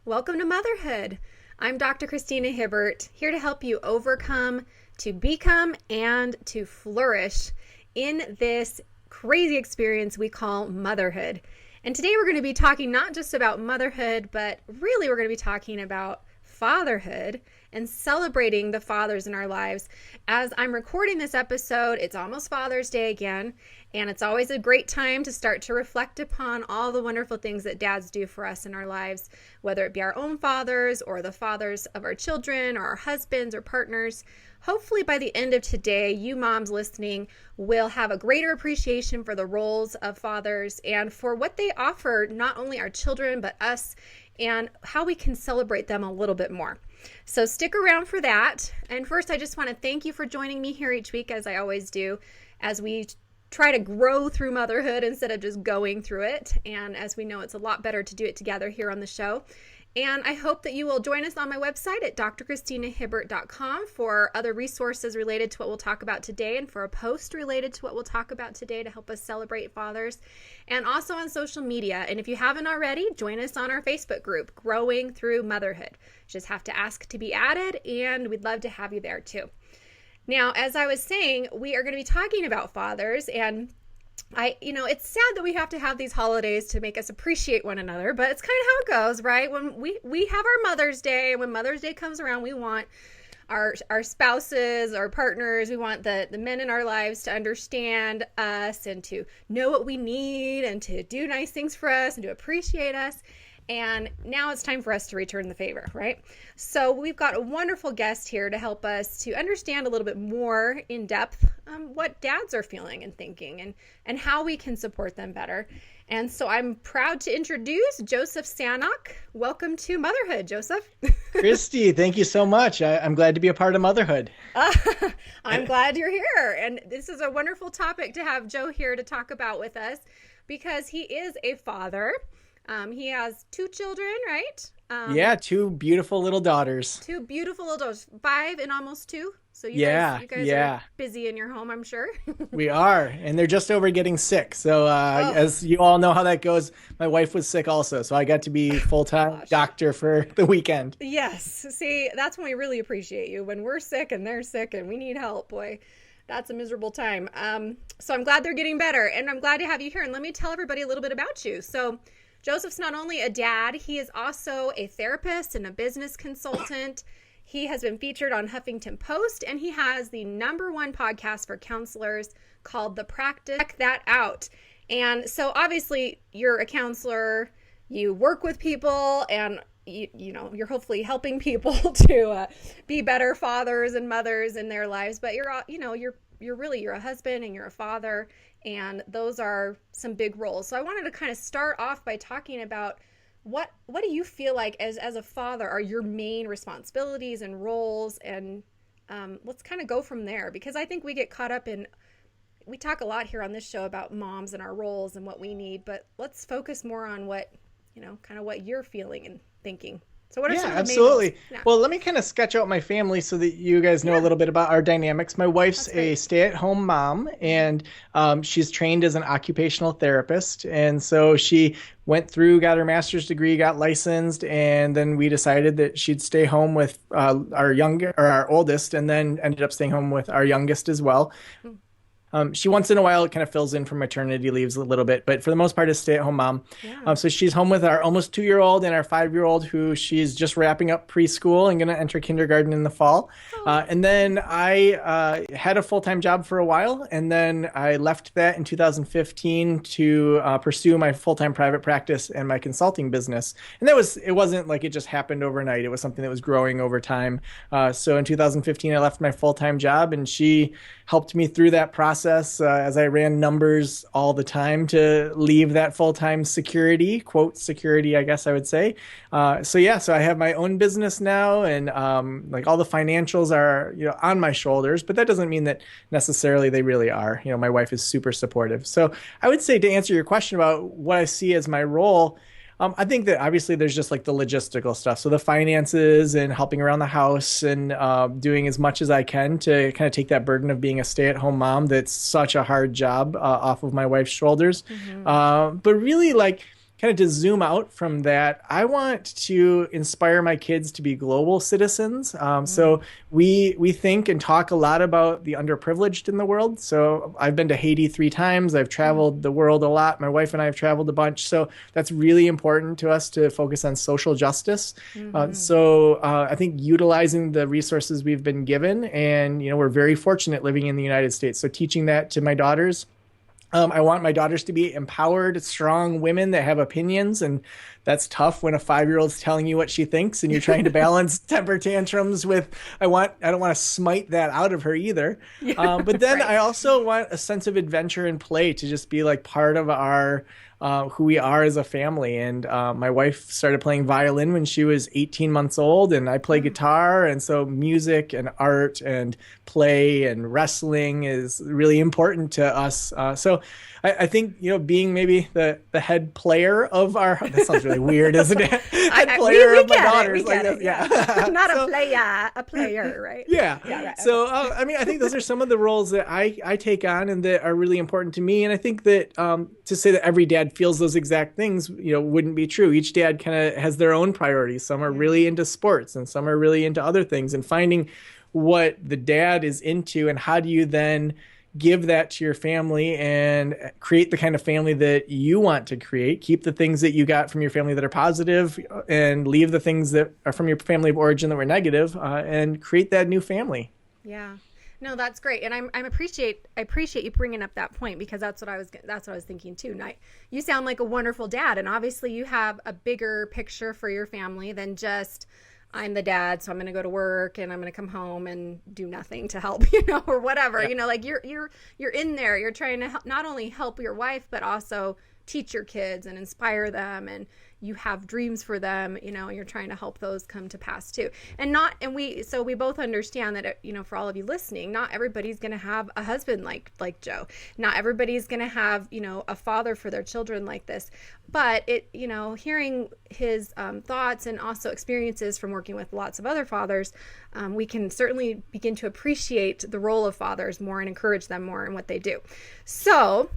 Welcome to Motherhood. I'm Dr. Christina Hibbert, here to help you overcome, to become, and to flourish in this crazy experience we call motherhood. And today we're going to be talking not just about motherhood, but really we're going to be talking about fatherhood and celebrating the fathers in our lives. As I'm recording this episode, it's almost Father's Day again, and it's always a great time to start to reflect upon all the wonderful things that dads do for us in our lives, whether it be our own fathers or the fathers of our children or our husbands or partners. Hopefully by the end of today, you moms listening will have a greater appreciation for the roles of fathers and for what they offer, not only our children, but us, and how we can celebrate them a little bit more. So stick around for that. And first, I just want to thank you for joining me here each week, as I always do, as we try to grow through motherhood instead of just going through it. And as we know, it's a lot better to do it together here on the show. And I hope that you will join us on my website at drchristinahibbert.com for other resources related to what we'll talk about today, and for a post related to what we'll talk about today to help us celebrate fathers, and also on social media. And if you haven't already, join us on our Facebook group, Growing Through Motherhood. You just have to ask to be added, and we'd love to have you there too. Now, as I was saying, we are going to be talking about fathers, and it's sad that we have to have these holidays to make us appreciate one another, but it's kind of how it goes, right? When we have our Mother's Day, and when Mother's Day comes around, we want our spouses, our partners, we want the men in our lives to understand us and to know what we need and to do nice things for us and to appreciate us. And now it's time for us to return the favor, right? So we've got a wonderful guest here to help us to understand a little bit more in depth what dads are feeling and thinking, and how we can support them better. And so I'm proud to introduce Joseph Sanok. Welcome to Motherhood, Joseph. Christy, thank you so much. I'm glad to be a part of Motherhood. I'm glad you're here. And this is a wonderful topic to have Joe here to talk about with us, because he is a father. He has two children, right? Two beautiful little daughters. 5 and almost 2. So you guys are busy in your home, I'm sure. We are, and they're just over getting sick. So as you all know how that goes, my wife was sick also, so I got to be full-time doctor for the weekend. Yes. See, that's when we really appreciate you. When we're sick and they're sick and we need help, boy, that's a miserable time. So I'm glad they're getting better, and I'm glad to have you here. And let me tell everybody a little bit about you. So Joseph's not only a dad, he is also a therapist and a business consultant. He has been featured on Huffington Post, and he has the #1 podcast for counselors called The Practice. Check that out. And so obviously you're a counselor, you work with people, and you're hopefully helping people to be better fathers and mothers in their lives. But you're a husband and you're a father, and those are some big roles. So I wanted to kind of start off by talking about what do you feel like as a father are your main responsibilities and roles, and let's kind of go from there, because I think we get caught up in, we talk a lot here on this show about moms and our roles and what we need, but let's focus more on what, kind of what you're feeling and thinking. So what are some of the absolutely. main roles? Yeah. Well, let me kind of sketch out my family so that you guys know a little bit about our dynamics. My wife's a stay-at-home mom, and she's trained as an occupational therapist. And so she went through, got her master's degree, got licensed, and then we decided that she'd stay home with our oldest, and then ended up staying home with our youngest as well. Mm-hmm. She once in a while kind of fills in for maternity leaves a little bit, but for the most part is stay-at-home mom. Yeah. So she's home with our almost 2-year-old and our 5-year-old, who she's just wrapping up preschool and going to enter kindergarten in the fall. And then I had a full-time job for a while, and then I left that in 2015 to pursue my full-time private practice and my consulting business. And it wasn't like it just happened overnight. It was something that was growing over time. So in 2015, I left my full-time job, and she helped me through that process as I ran numbers all the time to leave that full-time security, quote security, I guess I would say. So I have my own business now, and all the financials are on my shoulders, but that doesn't mean that necessarily they really are. My wife is super supportive. So I would say, to answer your question about what I see as my role, I think that obviously there's just like the logistical stuff. So the finances and helping around the house and doing as much as I can to kind of take that burden of being a stay-at-home mom that's such a hard job off of my wife's shoulders. Mm-hmm. But really, like, kind of to zoom out from that, I want to inspire my kids to be global citizens. So we think and talk a lot about the underprivileged in the world. So I've been to Haiti 3 times. I've traveled the world a lot. My wife and I have traveled a bunch. So that's really important to us to focus on social justice. I think utilizing the resources we've been given, and we're very fortunate living in the United States. So teaching that to my daughters. I want my daughters to be empowered, strong women that have opinions. And that's tough when a 5-year-old's telling you what she thinks and you're trying to balance temper tantrums with, I don't want to smite that out of her either. But then I also want a sense of adventure and play to just be like part of our who we are as a family. And my wife started playing violin when she was 18 months old, and I play guitar. And so music and art and play and wrestling is really important to us. So I think, being maybe the head player of our, that sounds really weird, isn't it? Head player of my daughters. Yeah. Not a player, a player, right? Yeah. Right. So, I think those are some of the roles that I take on and that are really important to me. And I think that to say that every dad feels those exact things, wouldn't be true. Each dad kind of has their own priorities. Some are really into sports and some are really into other things, and finding what the dad is into and how do you then give that to your family and create the kind of family that you want to create. Keep the things that you got from your family that are positive and leave the things that are from your family of origin that were negative, and create that new family. Yeah. No, that's great. And I appreciate you bringing up that point, because that's what I was thinking too. Now, you sound like a wonderful dad, and obviously you have a bigger picture for your family than just, I'm the dad, so I'm going to go to work and I'm going to come home and do nothing to help, or whatever. Yeah. Like you're in there. You're trying to help, not only help your wife, but also teach your kids and inspire them, and you have dreams for them, and you're trying to help those come to pass too. So we both understand that, for all of you listening, not everybody's going to have a husband like Joe. Not everybody's going to have, a father for their children like this. But hearing his thoughts and also experiences from working with lots of other fathers, we can certainly begin to appreciate the role of fathers more and encourage them more in what they do. So,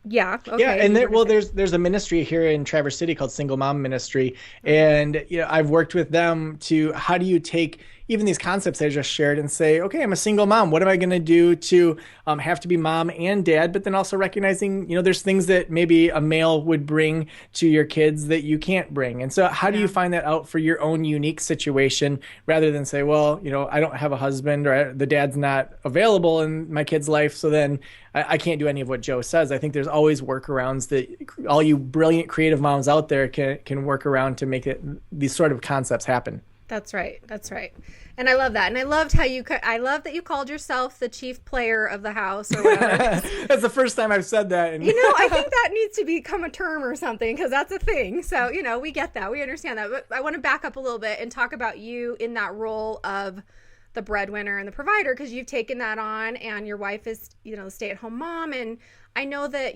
yeah. Okay. Yeah. And there's a ministry here in Traverse City called Single Mom Ministry. And, I've worked with them to, how do you take even these concepts I just shared and say, okay, I'm a single mom. What am I going to do to have to be mom and dad? But then also recognizing, there's things that maybe a male would bring to your kids that you can't bring. And so how do you find that out for your own unique situation, rather than say, well, I don't have a husband, or the dad's not available in my kid's life, so then I can't do any of what Joe says. I think there's always workarounds that all you brilliant creative moms out there can work around to make these sort of concepts happen. That's right. And I love that. And I loved I love that you called yourself the chief player of the house, or whatever. That's the first time I've said that. I think that needs to become a term or something, because that's a thing. So, we get that. We understand that. But I want to back up a little bit and talk about you in that role of the breadwinner and the provider, because you've taken that on, and your wife is, stay-at-home mom. And I know that,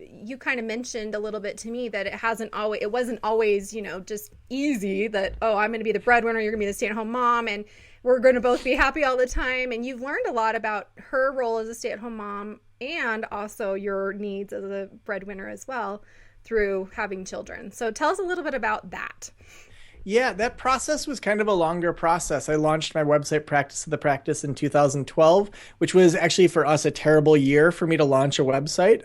you kind of mentioned a little bit to me that it wasn't always, just easy that, oh, I'm going to be the breadwinner, you're going to be the stay-at-home mom, and we're going to both be happy all the time. And you've learned a lot about her role as a stay-at-home mom, and also your needs as a breadwinner as well, through having children. So tell us a little bit about that. Yeah, that process was kind of a longer process. I launched my website, Practice of the Practice, in 2012, which was actually for us a terrible year for me to launch a website.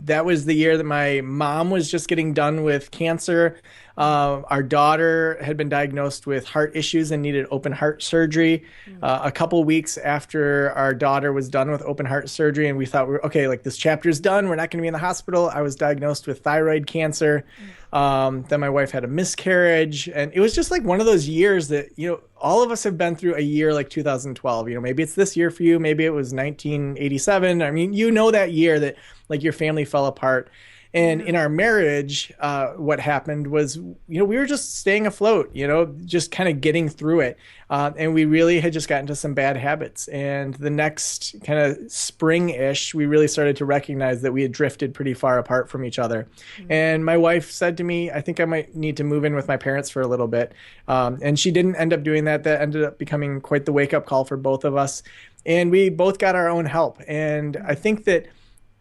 That was the year that my mom was just getting done with cancer. Our daughter had been diagnosed with heart issues and needed open heart surgery. A couple weeks after our daughter was done with open heart surgery, and we thought, okay, like, this chapter's done, we're not going to be in the hospital, I was diagnosed with thyroid cancer. Then my wife had a miscarriage, and it was just like one of those years that, all of us have been through a year like 2012. Maybe it's this year for you, maybe it was 1987. I mean, that year that, like, your family fell apart. And in our marriage, what happened was, we were just staying afloat, just kind of getting through it. And we really had just gotten to some bad habits. And the next kind of spring-ish, we really started to recognize that we had drifted pretty far apart from each other. And my wife said to me, I think I might need to move in with my parents for a little bit. And she didn't end up doing that. That ended up becoming quite the wake-up call for both of us. And we both got our own help. And I think that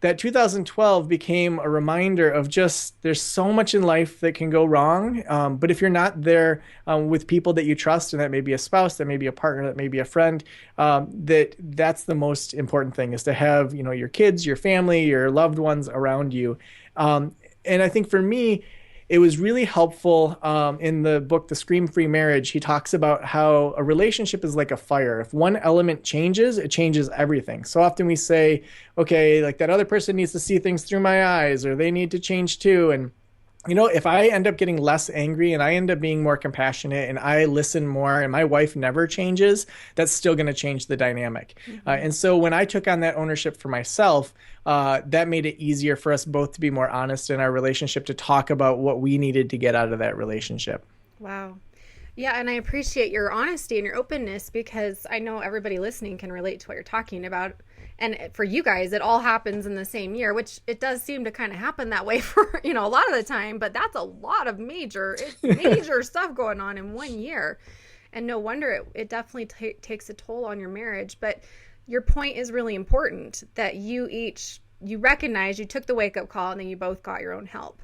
that 2012 became a reminder of just there's so much in life that can go wrong. But if you're not there with people that you trust, and that may be a spouse, that may be a partner, that may be a friend, that's the most important thing, is to have, your kids, your family, your loved ones around you. And I think for me, it was really helpful in the book, The Scream-Free Marriage. He talks about how a relationship is like a fire. If one element changes, it changes everything. So often we say, okay, like that other person needs to see things through my eyes, or they need to change too. And if I end up getting less angry and I end up being more compassionate and I listen more and my wife never changes, that's still going to change the dynamic. Mm-hmm. And so when I took on that ownership for myself, that made it easier for us both to be more honest in our relationship, to talk about what we needed to get out of that relationship. Wow. Yeah, and I appreciate your honesty and your openness, because I know everybody listening can relate to what you're talking about. And for you guys, it all happens in the same year, which it does seem to kind of happen that way for, a lot of the time. But that's a lot of major stuff going on in one year. And no wonder it definitely takes a toll on your marriage. But your point is really important, that you recognize you took the wake-up call, and then you both got your own help,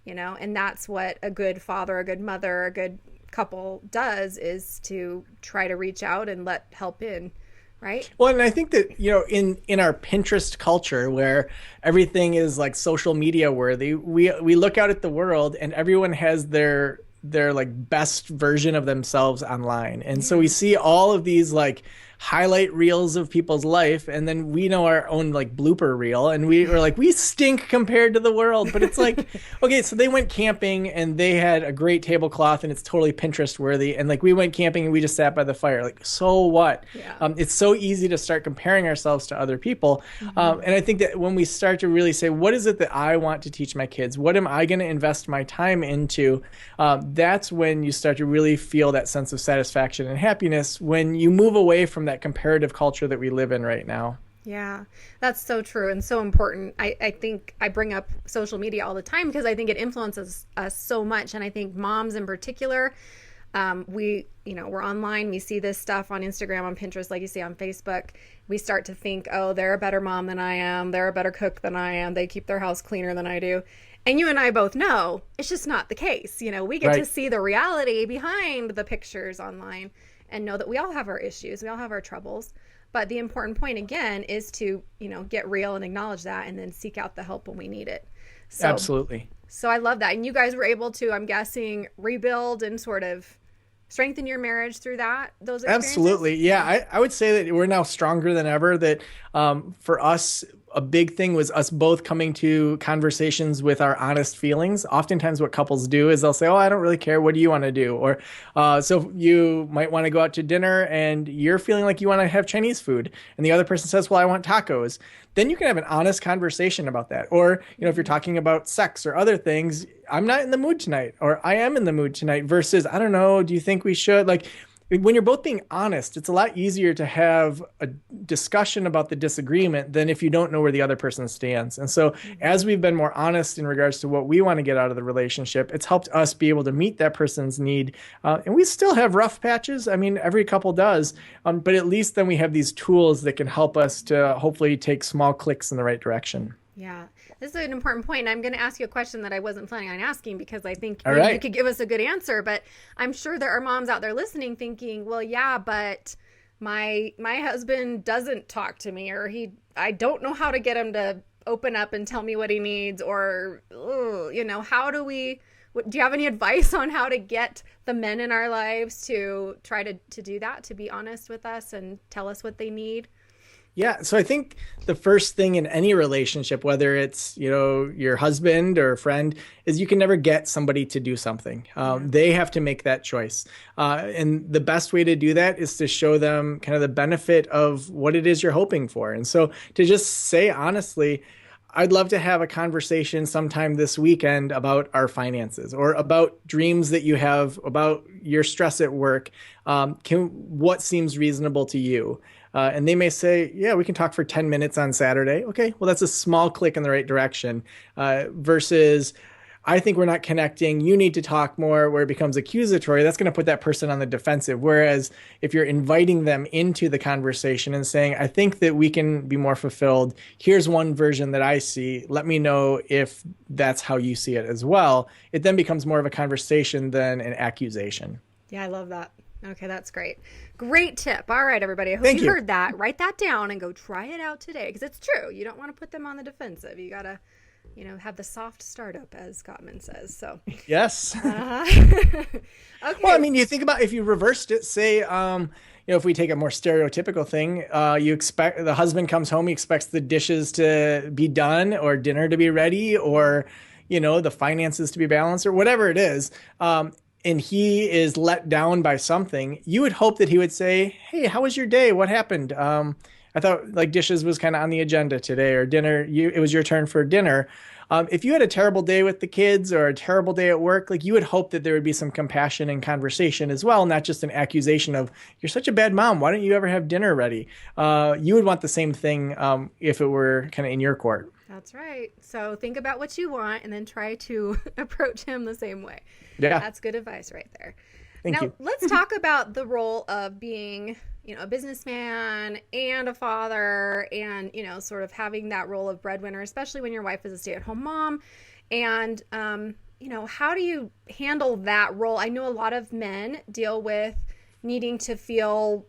and that's what a good father, a good mother, a good couple does, is to try to reach out and let help in. Right. Well, and I think that, in our Pinterest culture, where everything is like social media worthy, we look out at the world and everyone has their like best version of themselves online. And so we see all of these like highlight reels of people's life, and then we know our own like blooper reel, and we are like, we stink compared to the world. But it's like, okay, so they went camping and they had a great tablecloth and it's totally Pinterest worthy, and like we went camping and we just sat by the fire. Like, so what? It's so easy to start comparing ourselves to other people. And I think that when we start to really say, what is it that I want to teach my kids, what am I going to invest my time into, that's when you start to really feel that sense of satisfaction and happiness, when you move away from that comparative culture that we live in right now. Yeah, that's so true and so important. I think I bring up social media all the time because I think it influences us so much. And I think moms in particular, we're online, we see this stuff on Instagram, on Pinterest, like you see on Facebook. We start to think, oh, they're a better mom than I am. They're a better cook than I am. They keep their house cleaner than I do. And you and I both know it's just not the case. We get to see the reality behind the pictures online and know that we all have our issues. We all have our troubles. But the important point, again, is to, get real and acknowledge that, and then seek out the help when we need it. So, absolutely. So I love that. And you guys were able to, I'm guessing, rebuild and sort of strengthen your marriage through those experiences? Absolutely. Yeah, I would say that we're now stronger than ever. That for us, a big thing was us both coming to conversations with our honest feelings. Oftentimes what couples do is they'll say, oh, I don't really care. What do you want to do? Or so you might want to go out to dinner and you're feeling like you want to have Chinese food. And the other person says, well, I want tacos. Then you can have an honest conversation about that. Or, if you're talking about sex or other things, I'm not in the mood tonight, or I am in the mood tonight, versus, I don't know, do you think we should? Like, when you're both being honest, it's a lot easier to have a discussion about the disagreement than if you don't know where the other person stands. And so as we've been more honest in regards to what we want to get out of the relationship, it's helped us be able to meet that person's need. And we still have rough patches. I mean, every couple does. But at least then we have these tools that can help us to hopefully take small clicks in the right direction. Yeah, this is an important point. I'm going to ask you a question that I wasn't planning on asking, because I think you could give us a good answer. But I'm sure there are moms out there listening thinking, well, yeah, but my husband doesn't talk to me, or I don't know how to get him to open up and tell me what he needs, or, how do you have any advice on how to get the men in our lives to try to do that, to be honest with us and tell us what they need? Yeah. So I think the first thing in any relationship, whether it's, your husband or a friend, is you can never get somebody to do something. They have to make that choice. And the best way to do that is to show them kind of the benefit of what it is you're hoping for. And so to just say, honestly, I'd love to have a conversation sometime this weekend about our finances, or about dreams that you have, about your stress at work. What seems reasonable to you? And they may say, yeah, we can talk for 10 minutes on Saturday. Okay, well, that's a small click in the right direction, versus I think we're not connecting. You need to talk more, where it becomes accusatory. That's going to put that person on the defensive. Whereas if you're inviting them into the conversation and saying, I think that we can be more fulfilled. Here's one version that I see. Let me know if that's how you see it as well. It then becomes more of a conversation than an accusation. Yeah, I love that. Okay, that's great. Great tip. All right, everybody. I hope Thank you you. heard that. Write that down and go try it out today, because it's true. You don't want to put them on the defensive. You got to, have the soft startup, as Gottman says. So, Yes. okay. Well, I mean, you think about if you reversed it, say, if we take a more stereotypical thing, you expect the husband comes home, he expects the dishes to be done or dinner to be ready or, the finances to be balanced or whatever it is. And he is let down by something, you would hope that he would say, hey, how was your day? What happened? I thought like dishes was kind of on the agenda today, or dinner. It was your turn for dinner. If you had a terrible day with the kids or a terrible day at work, like you would hope that there would be some compassion and conversation as well, not just an accusation of you're such a bad mom. Why don't you ever have dinner ready? You would want the same thing if it were kind of in your court. That's right. So think about what you want and then try to approach him the same way. Yeah. That's good advice right there. Thank now, you. let's talk about the role of being, a businessman and a father and, sort of having that role of breadwinner, especially when your wife is a stay-at-home mom. And, how do you handle that role? I know a lot of men deal with needing to feel,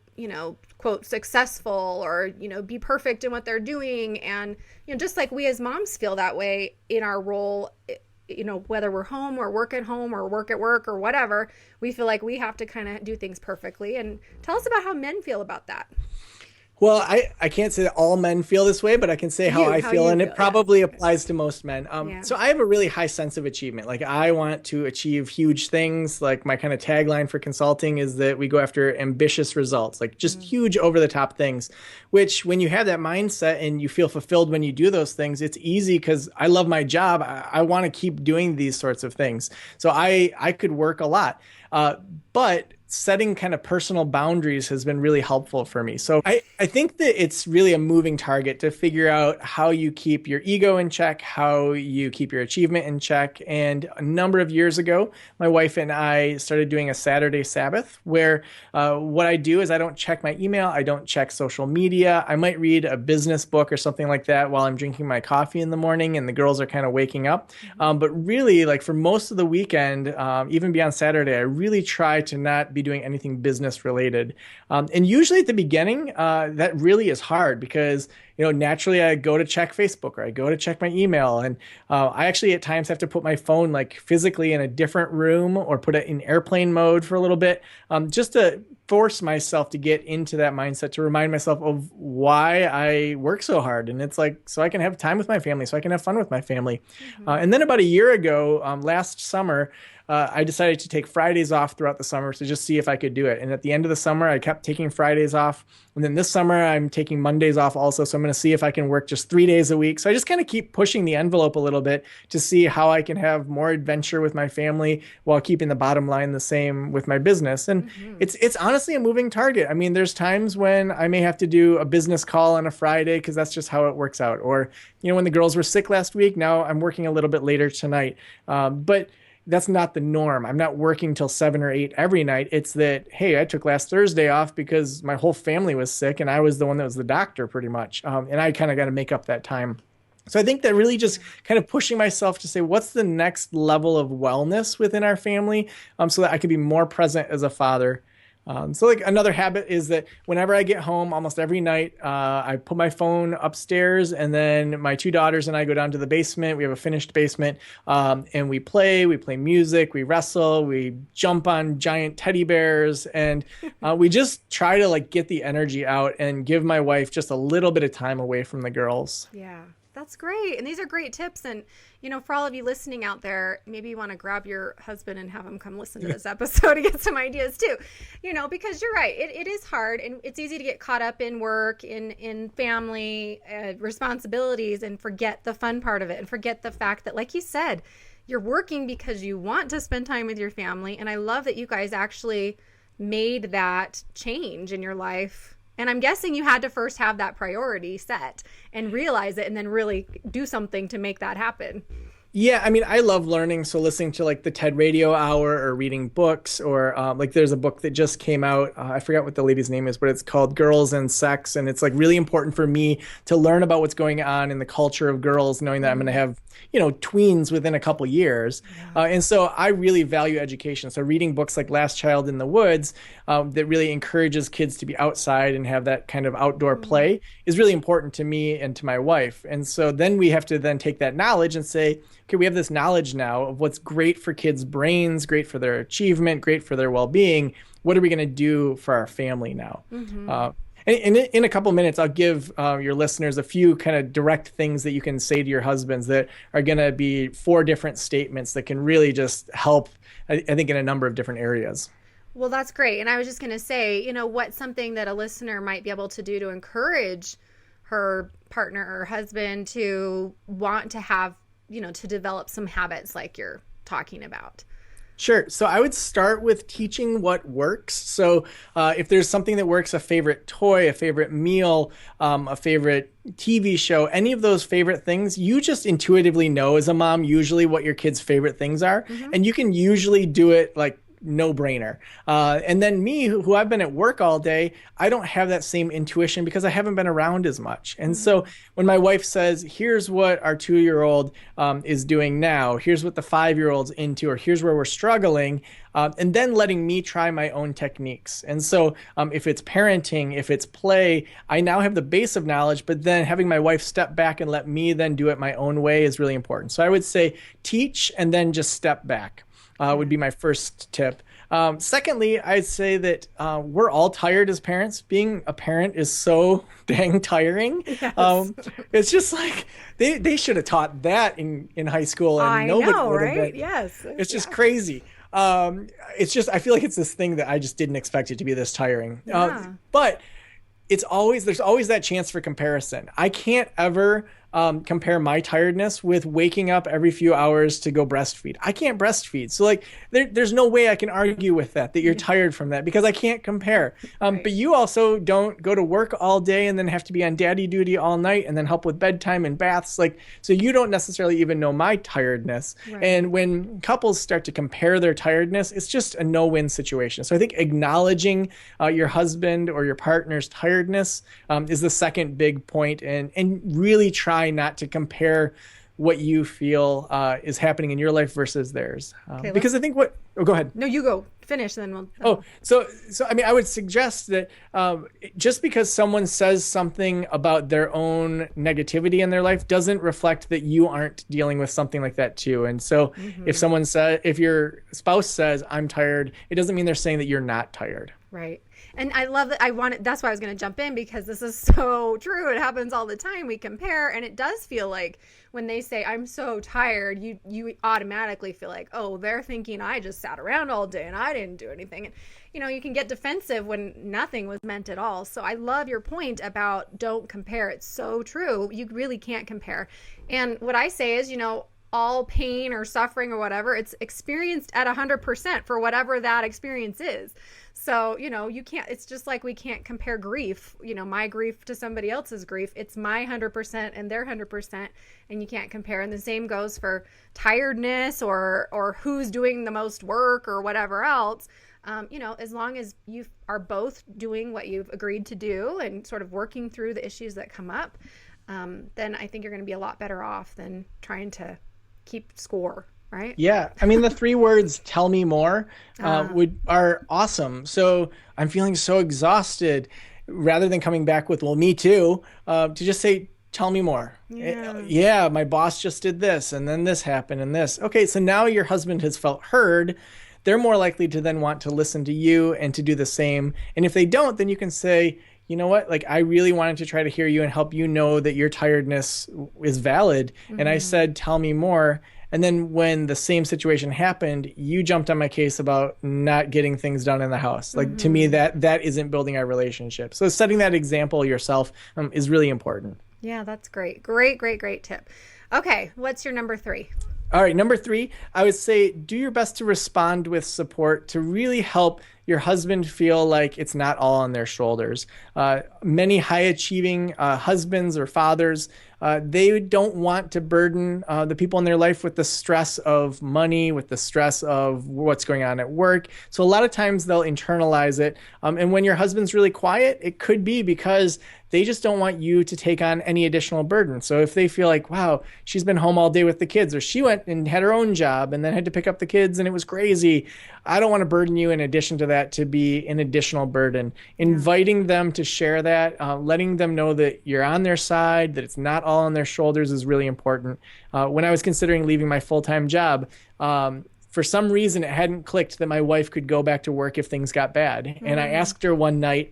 quote, successful or, be perfect in what they're doing. And, just like we as moms feel that way in our role, whether we're home or work at home or work at work or whatever, we feel like we have to kind of do things perfectly. And tell us about how men feel about that. Well, I can't say that all men feel this way, but I can say how I feel, and it probably applies to most men. So I have a really high sense of achievement. Like I want to achieve huge things. Like my kind of tagline for consulting is that we go after ambitious results, like just huge over the top things, which when you have that mindset and you feel fulfilled when you do those things, it's easy because I love my job. I want to keep doing these sorts of things. So I could work a lot, but setting kind of personal boundaries has been really helpful for me. So I think that it's really a moving target to figure out how you keep your ego in check, how you keep your achievement in check. And a number of years ago, my wife and I started doing a Saturday Sabbath where what I do is I don't check my email. I don't check social media. I might read a business book or something like that while I'm drinking my coffee in the morning and the girls are kind of waking up. But really, like for most of the weekend, even beyond Saturday, I really try to not be doing anything business related. And usually at the beginning, that really is hard because, naturally I go to check Facebook or I go to check my email. And I actually at times have to put my phone like physically in a different room or put it in airplane mode for a little bit, just to force myself to get into that mindset, to remind myself of why I work so hard. And it's like, so I can have time with my family, so I can have fun with my family. And then about a year ago, last summer, I decided to take Fridays off throughout the summer to just see if I could do it. And at the end of the summer, I kept taking Fridays off. And then this summer, I'm taking Mondays off also. So I'm going to see if I can work just 3 days a week. So I just kind of keep pushing the envelope a little bit to see how I can have more adventure with my family while keeping the bottom line the same with my business. And it's honestly a moving target. I mean, there's times when I may have to do a business call on a Friday because that's just how it works out. Or, when the girls were sick last week, now I'm working a little bit later tonight. But that's not the norm. I'm not working till 7 or 8 every night. It's that, hey, I took last Thursday off because my whole family was sick and I was the one that was the doctor pretty much. And I kind of got to make up that time. So I think that really just kind of pushing myself to say, what's the next level of wellness within our family, so that I could be more present as a father. So like another habit is that whenever I get home, almost every night, I put my phone upstairs and then my 2 daughters and I go down to the basement. We have a finished basement, and we play music, we wrestle, we jump on giant teddy bears, and we just try to like get the energy out and give my wife just a little bit of time away from the girls. Yeah. That's great. And these are great tips. And, for all of you listening out there, maybe you want to grab your husband and have him come listen to this episode to get some ideas too, because you're right. It is hard and it's easy to get caught up in work, in family responsibilities and forget the fun part of it and forget the fact that, like you said, you're working because you want to spend time with your family. And I love that you guys actually made that change in your life. And I'm guessing you had to first have that priority set and realize it and then really do something to make that happen. Yeah, I mean, I love learning. So listening to like the TED Radio Hour or reading books, or like there's a book that just came out. I forgot what the lady's name is, but it's called Girls and Sex. And it's like really important for me to learn about what's going on in the culture of girls, knowing that I'm going to have, tweens within a couple years. And so I really value education. So reading books like Last Child in the Woods, that really encourages kids to be outside and have that kind of outdoor play is really important to me and to my wife. And so then we have to then take that knowledge and say, okay, we have this knowledge now of what's great for kids' brains, great for their achievement, great for their well-being. What are we going to do for our family now? And in a couple of minutes, I'll give your listeners a few kind of direct things that you can say to your husbands that are going to be 4 different statements that can really just help, I think, in a number of different areas. Well, that's great. And I was just going to say, what's something that a listener might be able to do to encourage her partner or husband to want to have, to develop some habits like you're talking about? Sure. So I would start with teaching what works. So if there's something that works, a favorite toy, a favorite meal, a favorite TV show, any of those favorite things, you just intuitively know as a mom usually what your kids' favorite things are. And you can usually do it like no brainer. And then me, who I've been at work all day, I don't have that same intuition because I haven't been around as much. And so when my wife says, here's what our 2-year-old is doing now, here's what the 5-year-old's into, or here's where we're struggling, and then letting me try my own techniques. And so if it's parenting, if it's play, I now have the base of knowledge, but then having my wife step back and let me then do it my own way is really important. So I would say teach and then just step back. Would be my first tip. Secondly, I'd say that we're all tired as parents. Being a parent is so dang tiring. Yes. It's just like they should have taught that in high school, and nobody would have right? been. Yes. It's just crazy. It's just, I feel like it's this thing that I just didn't expect it to be this tiring. But there's always that chance for comparison. I can't ever compare my tiredness with waking up every few hours to go breastfeed. I can't breastfeed. So like there's no way I can argue with that you're tired from that because I can't compare. But you also don't go to work all day and then have to be on daddy duty all night and then help with bedtime and baths. So you don't necessarily even know my tiredness. Right. And when couples start to compare their tiredness, it's just a no-win situation. So I think acknowledging your husband or your partner's tiredness is the second big point, and really try not to compare what you feel is happening in your life versus theirs. Because I think go ahead. No, you go finish, then we'll. So I mean, I would suggest that just because someone says something about their own negativity in their life doesn't reflect that you aren't dealing with something like that too. And so if your spouse says, I'm tired, it doesn't mean they're saying that you're not tired. Right. And I love that. That's why I was going to jump in, because this is so true. It happens all the time. We compare, and it does feel like when they say, I'm so tired, you automatically feel like, oh, they're thinking I just sat around all day and I didn't do anything. And, you can get defensive when nothing was meant at all. So I love your point about don't compare. It's so true. You really can't compare. And what I say is, all pain or suffering or whatever, it's experienced at 100% for whatever that experience is. So, you can't, it's just like we can't compare grief, my grief to somebody else's grief. It's my 100% and their 100%, and you can't compare. And the same goes for tiredness or who's doing the most work or whatever else. As long as you are both doing what you've agreed to do and sort of working through the issues that come up, then I think you're going to be a lot better off than trying to keep score. Right? Yeah. I mean, the 3 words, tell me more, are awesome. So I'm feeling so exhausted, rather than coming back with, well, me too, to just say, tell me more. Yeah, my boss just did this, and then this happened and this. Okay, so now your husband has felt heard. They're more likely to then want to listen to you and to do the same. And if they don't, then you can say, you know what, I really wanted to try to hear you and help you know that your tiredness is valid. And I said, tell me more. And then when the same situation happened, you jumped on my case about not getting things done in the house. To me, that isn't building our relationship. So setting that example yourself is really important. Yeah, that's great. Great tip. Okay, what's your number 3? All right, number 3, I would say do your best to respond with support to really help your husband feel like it's not all on their shoulders. Many high achieving husbands or fathers, they don't want to burden the people in their life with the stress of money, with the stress of what's going on at work. So a lot of times they'll internalize it. And when your husband's really quiet, it could be because they just don't want you to take on any additional burden. So if they feel like, wow, she's been home all day with the kids, or she went and had her own job and then had to pick up the kids and it was crazy, I don't want to burden you in addition to that to be an additional burden. Inviting them to share that, letting them know that you're on their side, that it's not all on their shoulders is really important. When I was considering leaving my full-time job, for some reason it hadn't clicked that my wife could go back to work if things got bad. And I asked her one night,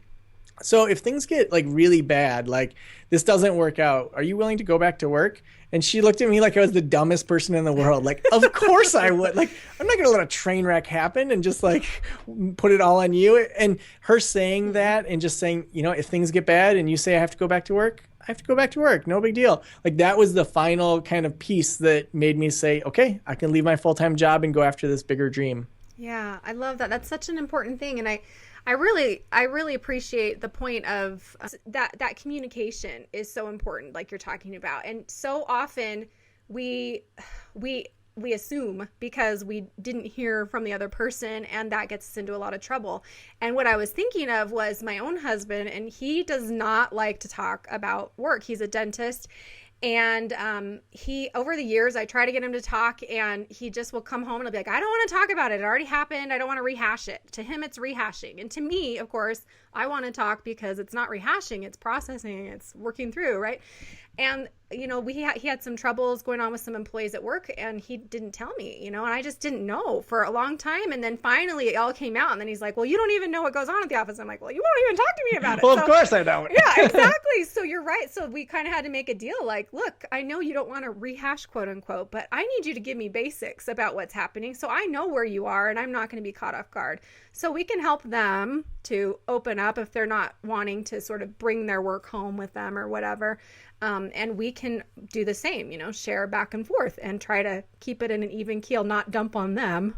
so if things get like really bad, like this doesn't work out, are you willing to go back to work? And she looked at me like I was the dumbest person in the world. Like, of course I would. Like, I'm not going to let a train wreck happen and just like put it all on you. And her saying that and just saying, you know, if things get bad and you say I have to go back to work, I have to go back to work. No big deal. Like that was the final kind of piece that made me say, okay, I can leave my full-time job and go after this bigger dream. Yeah, I love that. That's such an important thing. And I really appreciate the point of that communication is so important, like you're talking about. And so often we assume because we didn't hear from the other person, and that gets us into a lot of trouble. And what I was thinking of was my own husband, and he does not like to talk about work. He's a dentist. And he, over the years, I try to get him to talk, and he just will come home and he'll be like, I don't want to talk about it. It already happened. I don't want to rehash it. To him, it's rehashing. And to me, of course, I want to talk because it's not rehashing. It's processing. It's working through, right? And, you know, he had some troubles going on with some employees at work, and he didn't tell me, you know, and I just didn't know for a long time. And then finally it all came out, and then he's like, well, you don't even know what goes on at the office. I'm like, well, you won't even talk to me about it. Well, of course I don't. Yeah, exactly. So you're right. So we kind of had to make a deal like, look, I know you don't want to rehash, quote unquote, but I need you to give me basics about what's happening so I know where you are and I'm not going to be caught off guard. So we can help them to open up if they're not wanting to sort of bring their work home with them or whatever. And we can do the same, you know, share back and forth and try to keep it in an even keel, not dump on them,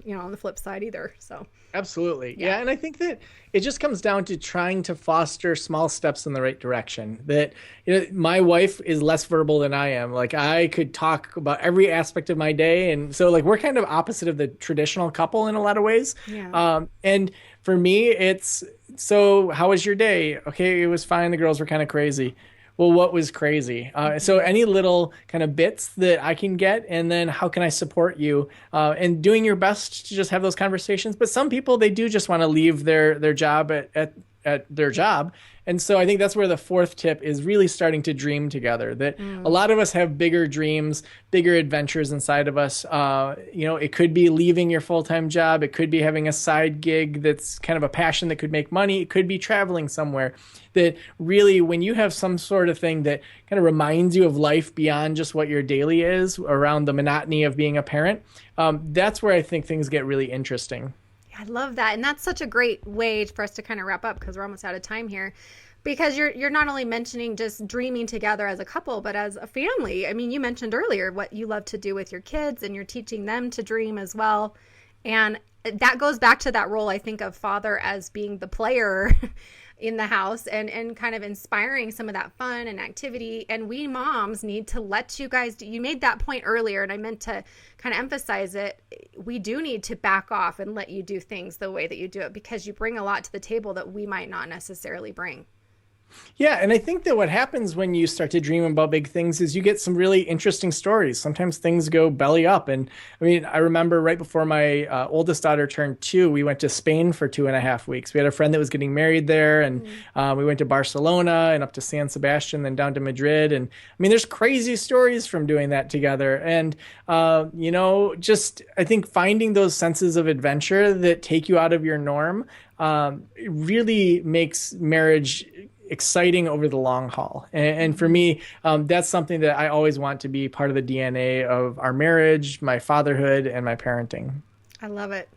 you know, on the flip side either. So absolutely. Yeah. And I think that it just comes down to trying to foster small steps in the right direction. That, you know, my wife is less verbal than I am. Like I could talk about every aspect of my day. And so like we're kind of opposite of the traditional couple in a lot of ways. Yeah. And for me, it's, so how was your day? Okay, it was fine. The girls were kind of crazy. Well, what was crazy? So any little kind of bits that I can get, and then how can I support you? And doing your best to just have those conversations. But some people, they do just want to leave their job at their job. And so I think that's where the fourth tip is really starting to dream together, that a lot of us have bigger dreams, bigger adventures inside of us. You know, it could be leaving your full-time job. It could be having a side gig that's kind of a passion that could make money. It could be traveling somewhere. That really, when you have some sort of thing that kind of reminds you of life beyond just what your daily is, around the monotony of being a parent, that's where I think things get really interesting. I love that. And that's such a great way for us to kind of wrap up, because we're almost out of time here. Because you're not only mentioning just dreaming together as a couple, but as a family. I mean, you mentioned earlier what you love to do with your kids, and you're teaching them to dream as well. And that goes back to that role, I think, of father as being the player in the house, and kind of inspiring some of that fun and activity. And we moms need to let you guys do. You made that point earlier, and I meant to kind of emphasize it. We do need to back off and let you do things the way that you do it, because you bring a lot to the table that we might not necessarily bring. Yeah, and I think that what happens when you start to dream about big things is you get some really interesting stories. Sometimes things go belly up. And I mean, I remember right before my oldest daughter turned 2, we went to Spain for 2.5 weeks. We had a friend that was getting married there, and we went to Barcelona and up to San Sebastian, then down to Madrid. And I mean, there's crazy stories from doing that together. And, you know, just I think finding those senses of adventure that take you out of your norm really makes marriage exciting over the long haul. And for me, that's something that I always want to be part of the DNA of our marriage, my fatherhood, and my parenting. I love it.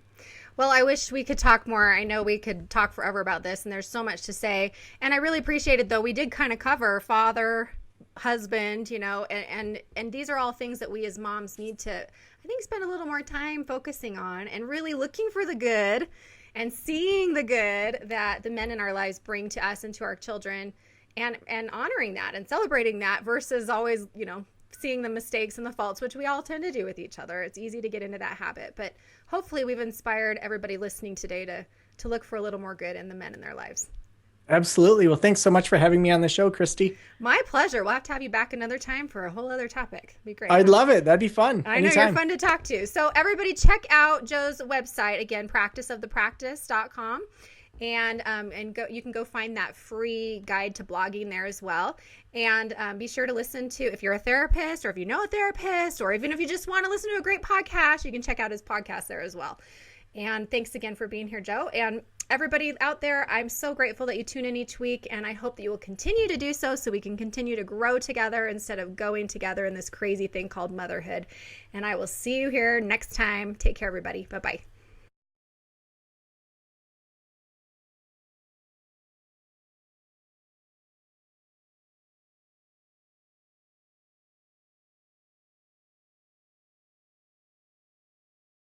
Well, I wish we could talk more. I know we could talk forever about this, and there's so much to say. And I really appreciate it, though. We did kind of cover father, husband, you know, and these are all things that we as moms need to, I think, spend a little more time focusing on and really looking for the good and seeing the good that the men in our lives bring to us and to our children, and honoring that and celebrating that versus always, seeing the mistakes and the faults, which we all tend to do with each other. It's easy to get into that habit, but hopefully we've inspired everybody listening today to look for a little more good in the men in their lives. Absolutely. Well, thanks so much for having me on the show, Christy. My pleasure. We'll have to have you back another time for a whole other topic. It'd be great. I'd love it. That'd be fun. I know you're fun to talk to. So everybody check out Joe's website, again, practiceofthepractice.com. And you can go find that free guide to blogging there as well. And be sure to listen to, if you're a therapist or if you know a therapist, or even if you just want to listen to a great podcast, you can check out his podcast there as well. And thanks again for being here, Joe. And everybody out there, I'm so grateful that you tune in each week, and I hope that you will continue to do so we can continue to grow together instead of going together in this crazy thing called motherhood. And I will see you here next time. Take care, everybody. Bye-bye.